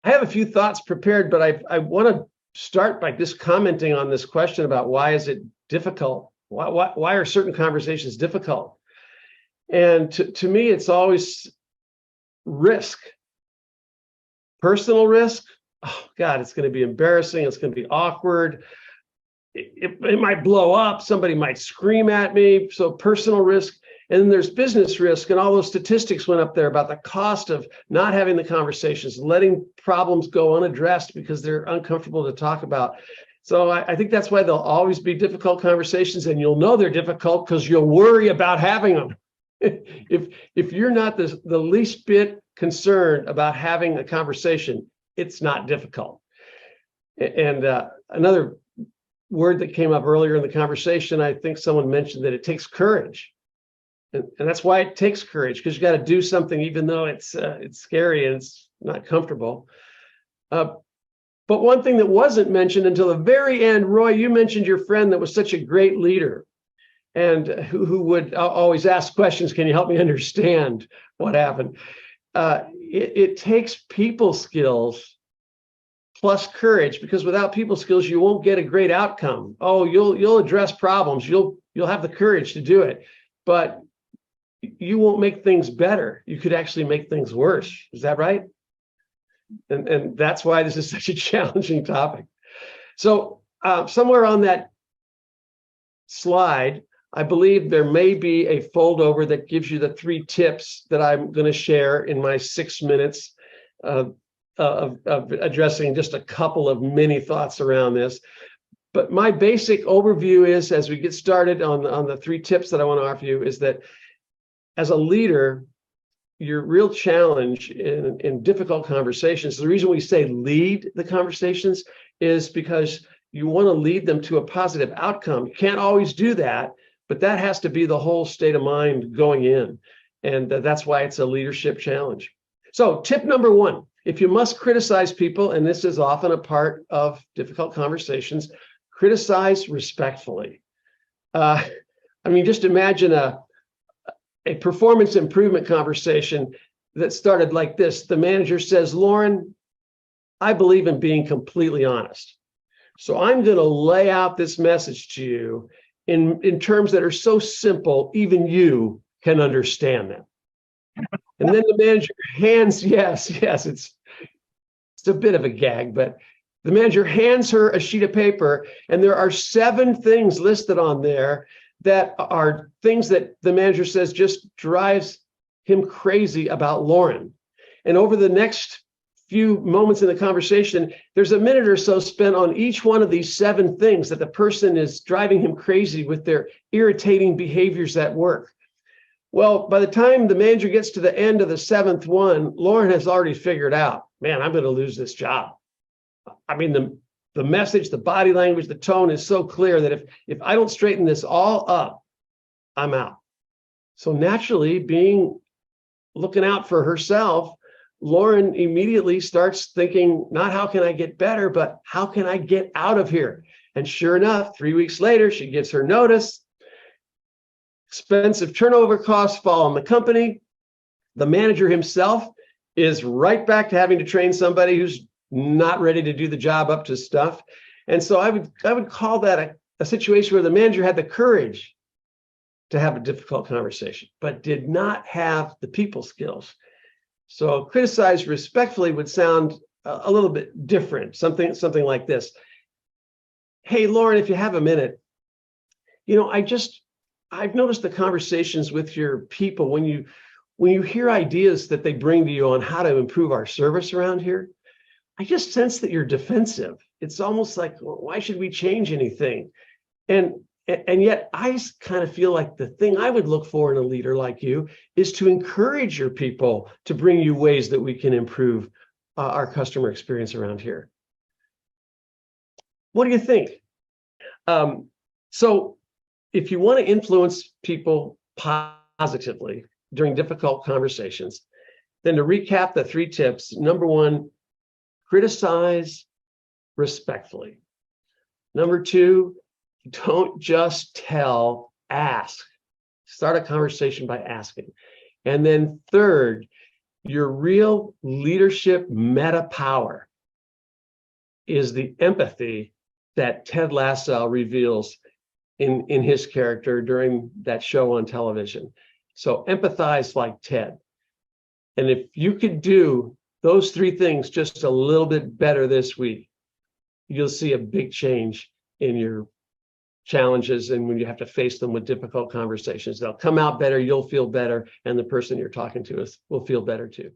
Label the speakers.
Speaker 1: I have a few thoughts prepared, but I want to start by just commenting on this question about why is it difficult? Why are certain conversations difficult? And to me, it's always risk. Personal risk. Oh God, it's going to be embarrassing. It's going to be awkward. It might blow up. Somebody might scream at me. So personal risk. And then there's business risk, and all those statistics went up there about the cost of not having the conversations, letting problems go unaddressed because they're uncomfortable to talk about. So I think that's why there'll always be difficult conversations, and you'll know they're difficult because you'll worry about having them. If you're not the least bit concerned about having a conversation, it's not difficult. And another word that came up earlier in the conversation, I think someone mentioned that it takes courage. And that's why it takes courage, because you got to do something, even though it's scary and it's not comfortable. But one thing that wasn't mentioned until the very end, Roy, you mentioned your friend that was such a great leader and who would always ask questions. Can you help me understand what happened? It takes people skills plus courage, because without people skills, you won't get a great outcome. Oh, you'll address problems. You'll have the courage to do it, but you won't make things better. You could actually make things worse. Is that right? And that's why this is such a challenging topic. So somewhere on that slide, I believe there may be a fold over that gives you the 3 tips that I'm going to share in my 6 minutes of addressing just a couple of mini thoughts around this. But my basic overview is, as we get started on the 3 tips that I want to offer you, is that as a leader, your real challenge in difficult conversations, the reason we say lead the conversations is because you want to lead them to a positive outcome. You can't always do that, but that has to be the whole state of mind going in. And that's why it's a leadership challenge. So tip number 1, if you must criticize people, and this is often a part of difficult conversations, criticize respectfully. I mean, just imagine a performance improvement conversation that started like this. The manager says, Lauren, I believe in being completely honest. So I'm going to lay out this message to you in terms that are so simple, even you can understand them. And then the manager hands, yes, it's a bit of a gag, but the manager hands her a sheet of paper, and there are 7 things listed on there that are things that the manager says just drives him crazy about Lauren. And over the next few moments in the conversation, there's a minute or so spent on each one of these 7 things that the person is driving him crazy with their irritating behaviors at work. Well, by the time the manager gets to the end of the 7th one, Lauren has already figured out, man, I'm going to lose this job. I mean, the message, the body language, the tone is so clear that if I don't straighten this all up, I'm out. So naturally, looking out for herself, Lauren immediately starts thinking, not how can I get better, but how can I get out of here? And sure enough, 3 weeks later, she gets her notice. Expensive turnover costs fall on the company. The manager himself is right back to having to train somebody who's not ready to do the job up to stuff. And so I would call that a situation where the manager had the courage to have a difficult conversation, but did not have the people skills. So criticize respectfully would sound a little bit different, something like this. Hey, Lauren, if you have a minute, I've noticed the conversations with your people when you hear ideas that they bring to you on how to improve our service around here, I just sense that you're defensive. It's almost like, well, why should we change anything? And yet I kind of feel like the thing I would look for in a leader like you is to encourage your people to bring you ways that we can improve our customer experience around here. What do you think? So if you want to influence people positively during difficult conversations, then to recap the 3 tips, number 1, criticize respectfully. Number 2, don't just tell, ask. Start a conversation by asking. And then 3rd, Your real leadership meta power is the empathy that Ted Lasso reveals in his character during that show on television. So empathize like Ted. And if you could do those three things just a little bit better this week, you'll see a big change in your challenges and when you have to face them with difficult conversations. They'll come out better, you'll feel better, and the person you're talking to will feel better too.